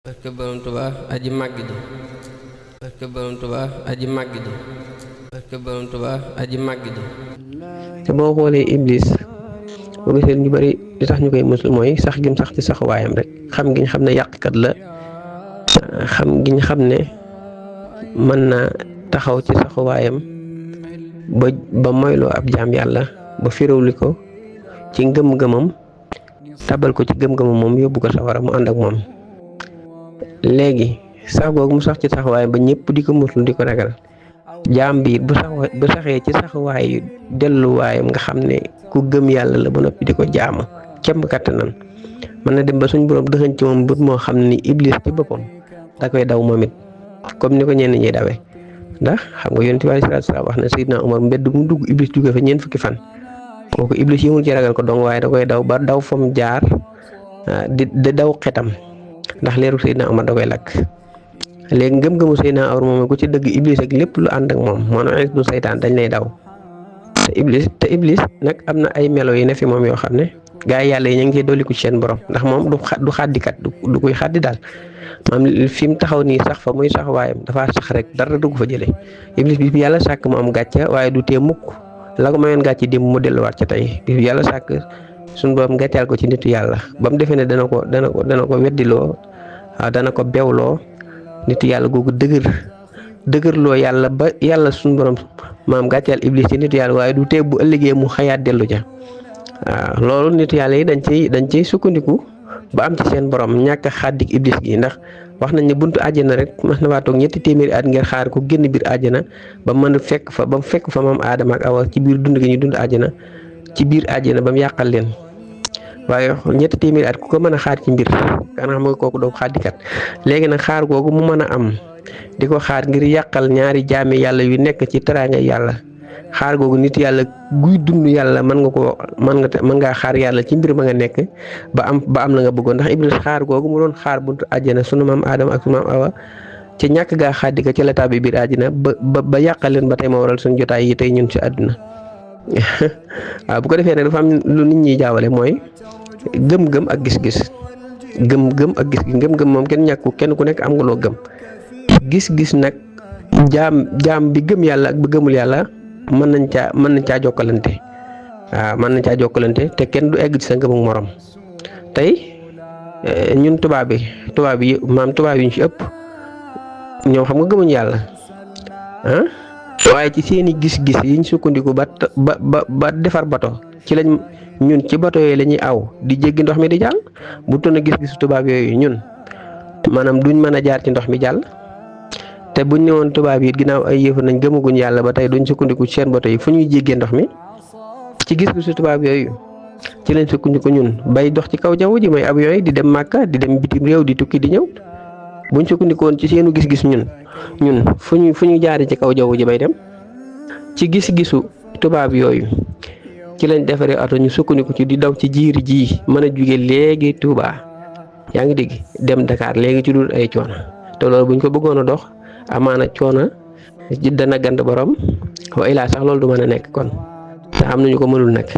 barke borom Tuubaa aji màgg ji barke borom Tuubaa aji màgg ji barke borom Tuubaa aji màgg ji. te boo xoolee iblis boo gisee ñu bari li tax ñu koy musul mooy sax gim sax ci saxuwaayam rek xam giñ xam ne yàqkat la xam giñ xam ne mën na taxaw ci saxuwaayam ba moyloo ab jaam yàlla ba firawli ko ci ngëm-ngëmam tabal ko ci gëm-gëmam moom yóbbu ko safara mu ànd ak moom. léegi sax googu mu sax ci saxuwaay ba ñëpp di ko muslu di ko ragal jaam bi bu saxee ci saxuwaay delluwaayam nga xam ne ku gëm yàlla la ba noppi di ko jaamu kem kattanam mën na dem ba suñ borom dëxëñ ci moom bët moo xam ni iblis ci boppam da koy daw moom it comme ni ko ñenn ñi dawee ndax xam nga yonent bi sallallahu alayhi wasallam wax na Seydina Omar mbedd mu dugg iblis jóge fa ñeent fukki fan kooku iblis yëmul ci ragal ko dong waaye da koy daw ba daw fam jaar di daw xetam ndax leeru Seydina Omar da koy lakk. léegi ngëm-ngëmu Seydina Omar moom ku ci dëgg iblis ak lépp lu ànd ak moom maanaam du saytaan dañ lay daw te iblis nag am na ay melo yi ne fi moom yoo xam ne gaa yi yàlla yi ñu ngi ciy dolliku ci seen borom ndax moom du xàddikat du koy xàddi daal maam fi mu taxaw nii sax fa muy sax waayam dafa sax rek dara dugg fa jëlee iblis bi yàlla sàkk mu am gàcce waaye du tee mukk la ko mayoon gàcce démb mu delluwaat ca tey bi yàlla sàkk suñu borom gàccaal ko ci nitu yàlla ba mu defee ne dana ko weddiloo waaw dana ko bewloo nitu yàlla googu dëgërloo yàlla ba yàlla suñu borom maam gàccaal iblis ci nitu yàlla waaye du tee bu ëllëgee mu xayaat dellu ja waaw loolu nitu yàlla yi dañ ciy sukkandiku ba am ci seen borom ñàkk a xàddik iblis gi ndax wax nañ ne buntu àjjana rek mas na waa toog 3 téeméeri at ngir xaar ko génn biir àjjana ba mën a fekk fa maam Aadama ak Awa ci biir dund gi ñu dund àjjana ci biir àjjana ba mu yàqal leen waaye 3 téeméeri at ku ko mën a xaar ci mbir kana xam nga kooku doo xàddikat léegi nag xaar googu mu mën a am di ko xaar ngir yàqal ñaari jaami yàlla yu nekk ci teraanga yàlla xaar googu nit yàlla guy dund yàlla mën ngaa xaar yàlla ci mbir ma nga nekk ba am la nga bëggoon ndax iblis xaar googu mu doon xaar buntu àjjana sunu maam Adama ak sunu maam Awa ci ñàkk gaa xàddika ci la tàbbi biir àjjana ba yàqal leen ba tey ma waral suñu jotaay yi tey ñun ci àdduna waaw bu ko defee nag dafa am lu nit ñi jaawale mooy gëm-gëm ak gis-gis gëm-gëm ak gis-gis gëm-gëm moom kenn ñàkku kenn ku nekk am nga loo gëm gis-gis nag jaam bi gëm yàlla ak bi gëmul yàlla mën nañ caa jokkalante waaw mën nañ caa jokkalante te kenn du egg ci sa ngëm ak morom tey ñun tubaab yi maam tubaab yi ñu ci ëpp ñoom xam nga gëmuñ yàlla waaye ci seeni gis-gis yiñ sukkandiku ba defar bato ci lañ ñun ci bato yooyu la ñuy aw di jéggi ndox mi di jàll bu toon a gis-gisu tubaab yooyu ñun maanaam duñ mën a jaar ci ndox mi jàll te buñ ne woon tubaab yi ginnaaw ay yëfu nañ gëmaguñ yàlla ba tey duñ sukkandiku ci seen bato yi fu ñuy jéggee ndox mi ci gis-gisu tubaab yooyu ci lañ sukkandiku ñun bay dox ci kaw jaww ji mooy avion yi di dem Màkka di dem bitim réew di tukki di ñëw buñ sukkandikoon ci seenu gis-gis ñun fu ñu jaaree ci kaw jaww ji bay dem ci gis-gisu tubaab yooyu ci lañ defaree oto ñu sukkandiku ci di daw ci jiiri ji mën a jóge léegi Touba yaa ngi dégg dem Dakar léegi ci dul ay coono te loolu buñ ko bëggoon a dox amaana coono dana gand borom wa ilaa sax loolu du mën a nekk kon te am nañu ko mënul nekk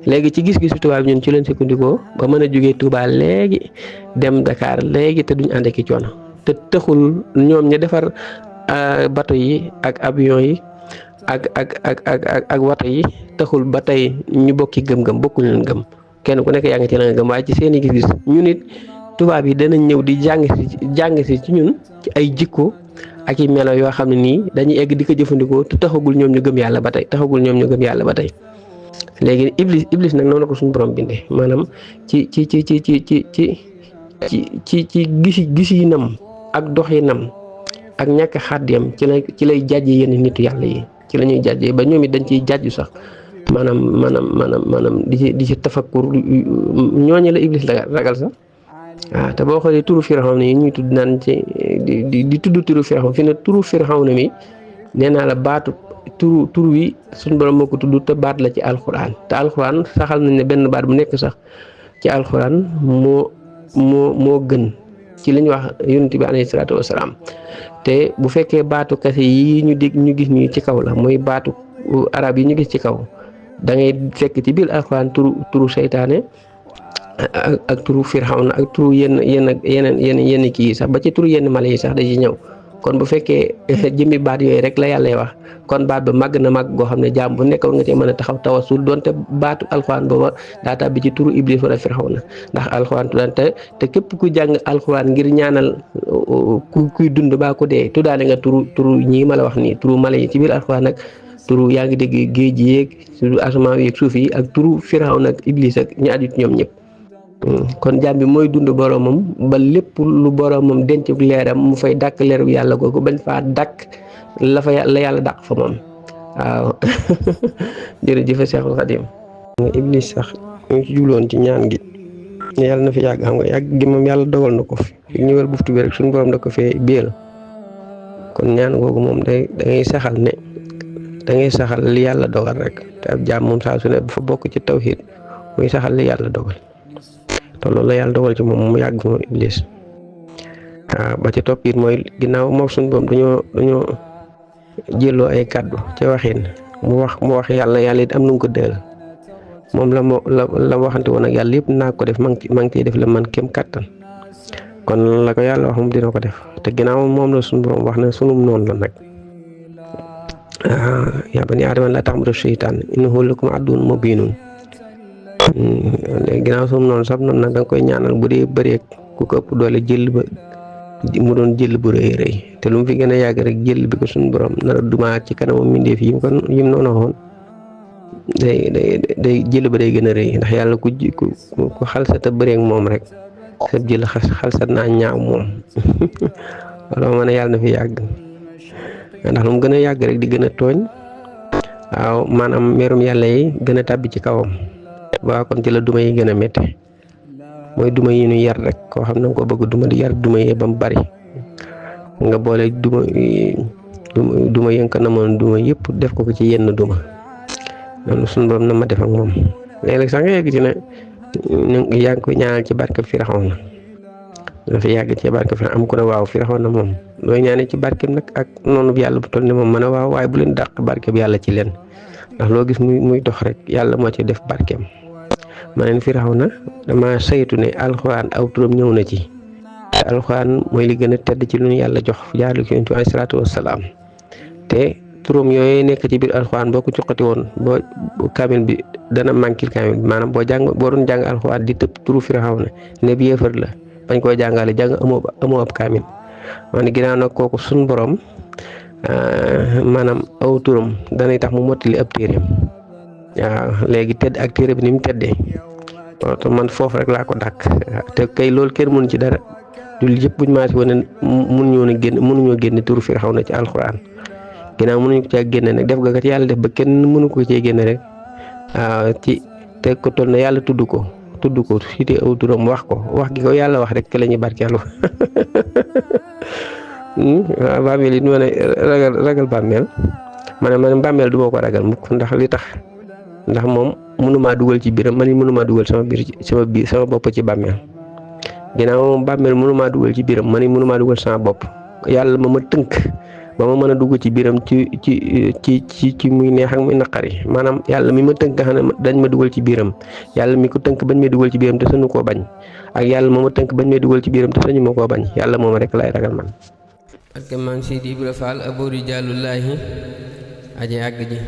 léegi ci gis-gisu tubaab ñun ci lañ sukkandikoo ba mën a jógee Touba léegi dem Dakar léegi te duñ ànd ak coono te taxul ñoom ña defar bato yi ak avion yi ak wato yi taxul ba tey ñu bokki gëm-gëm bokkuñu leen gëm kenn ku nekk yaa ngi ci la nga gëm waaye ci seeni gis-gis ñu nit tubaab yi danañ ñëw di jàng si ci ñun ci ay jikko ak i melo yoo xam ne nii dañuy egg di ko jëfandikoo te taxagul ñoom ñu gëm yàlla ba tey léegi iblis nag noonu la ko suñu borom bindee maanaam ci gisinam ak doxinam ak ñàkk xàddiyam ci lay jàjje yenn nitu yàlla yi ci la ñuy jàjjee ba ñoom it dañ ciy jàjju sax maanaam di ci tafakkur ñooñu la iblis la ragal sax waaw te boo xoolee turu Firawna yi ñuy tudd naan ci di tudd turu Firawna fi ne turu Firawna mi nee naa la baatu tur wi suñu borom moo ko tudd te baat la ci alxuraan te alxuraan saxal nañ ne benn baat bu nekk sax ci alxuraan moo gën ci li ñuy wax yonent bi alayhi salaatu wasalaam te bu fekkee baatu kase yi ñu gis nii ci kaw la mooy baatu arab yi ñu gis ci kaw da ngay fekk ci biir alxuraan turu seytaane ak turu Firawna ak turu yenn kii sax ba ci turu yenn mala yi sax da ci ñëw kon bu fekkee jëmmi baat yooyu rek la yàlla wax kon baat ba màgg na màgg goo xam ne jaam bu nekk war nga cee mën a taxaw tawasul donte baatu alxuraan booba daa tàbbi ci turu Iblis wala Firawna ndax alxuraan tuddaan te képp ku jàng alxuraan ngir ñaanal kuy dund baa ko dee tuddaale nga turu ñii ma la wax nii turu mala yi ci biir alxuraan nag turu yaa ngi dégg géej gi yeeg turu asamaan yeeg suuf yi ak turu Firawna ak Iblis ak ñu aju ci ñoom ñëpp. kon jaam bi mooy dund boromam ba lépp lu boromam denc leeram mu fay dàkk leeru yàlla googu bañ faa dàkk la yàlla dàq fa moom waaw jërëjëf Seexul Xadim nga Iblis sax ñu ngi ci jubloon ci ñaan gi yàlla na fi yàgg xam nga yàgg gi moom yàlla dogal na ko fi ñu wër buftu bi rek suñu borom da ko fee béel kon ñaan googu moom da ngay saxal ne da ngay saxal li yàlla dogal rek te ab jaam moom saa su ne dafa bokk ci tawhiid muy saxal li yàlla dogal te loolu la yàlla dogal ci moom mu yàgg moom Iblis waaw ba ci topp it mooy ginnaaw moom suñu boom dañoo jëloo ay kàddu ci waxin mu wax yàlla it am nu ko dël moom la waxante woon ak yàlla yëpp naa ko def maa ngi ciy def la man kem kàttan kon la ko yàlla wax moom dina ko def te ginnaaw moom la suñu borom wax ne sunum noonu la nag yaa banii aadama laa ta'budu shaytaan innahu lakum aduwwun mubiinun léegi ginnaaw suum noonu sab noonu nag da nga koy ñaanal bu dee bëreeg ku ko ëpp doole jël ba mu doon jël bu rëy te lu mu fi gën a yàgg rek jël bi ko suñu borom nar a dumaat ci kanamam mbindeef yi mu noonu waxoon day jël ba day gën a rëy ndax yàlla ku xalsat a bëreeg moom rek sab jël xalsat naa ñaaw moom wala ma ne yàlla na fi yàgg ndax lu mu gën a yàgg rek di gën a tooñ waaw maanaam merum yàlla yi gën a tàbbi ci kawam waaw kon ci la duma yi gën a métti mooy duma yi ñu yar rek koo xam ne nga ko bëgg duma di yar duma yi ba mu bari nga boole duma yi nga ko namoon duma yëpp def ko ci yenn duma loolu suñu borom na ma def ak moom léeg-léeg sax nga yegg ci ne yaa ngi koy ñaanal ci barke Firawna dafa yàgg ci barke Firawna am ku ne waaw Firawna moom looy ñaanee ci barkeem nag ak noonu bi yàlla bu toll ni moom mën a waaw waaye bu leen dàq barke bi yàlla ci leen ndax loo gis muy dox rek yàlla moo ci def barkeem ma neen Firawna dama saytu ne alxuraan aw turam ñëw na ci te alxuraan mooy li gën a tedd ci lu ñu yàlla jox jaarlu ci yonent bi alayhi salaatu wassalaam te turam yooyu nekk ci biir alxuraan boo ko cuqati woon boo kaamil bi dana manqué kaamil bi maanaam boo doon jàng alxuraan di tëb turu Firawna ne bi yéefar la bañ koo jàngale jàng amoo ab kaamil ma ne ginnaaw nag kooku suñ borom maanaam aw turam danay tax mu mottali ab téereem waaw léegi tedd ak téere bi ni mu teddee te man foofu rek laa ko dàkk te kay loolu kenn mënu ci dara dul yëpp buñ maasi wane mënuñoo génne turu Firawna ci alxuraan ginnaaw mënuñu ko caa génne nag def nga kat yàlla def ba kenn mënu ko cee génne rek waaw ci te ko toll na yàlla tudd ko cité aw turam wax gi ko yàlla wax rek ke la ñuy barkeelu waaw bàmmeel it ma ne ragal bàmmeel man bàmmeel du ma ko ragal mukk ndax li tax ndax moom mënumaa dugal ci biiram man mënumaa dugal sama bopp ci bàmmeel ginnaaw moom bàmmeel mënumaa dugal ci biiram man mënumaa dugal sama bopp yàlla ma tënk ba ma mën a dugg ci biiram ci muy neex ak muy naqari maanaam yàlla mi ma tënk nga xam ne dañ ma dugal ci biiram yàlla mi ko tënk bañ may dugal ci biiram te sañu koo bañ ak yàlla moo ma tënk bañ may dugal ci biiram te sañu ma koo bañ yàlla moom rek lay ragal man. ak maam Seydi Ibra Fall Abou Rijaalullaahi aji àgg ji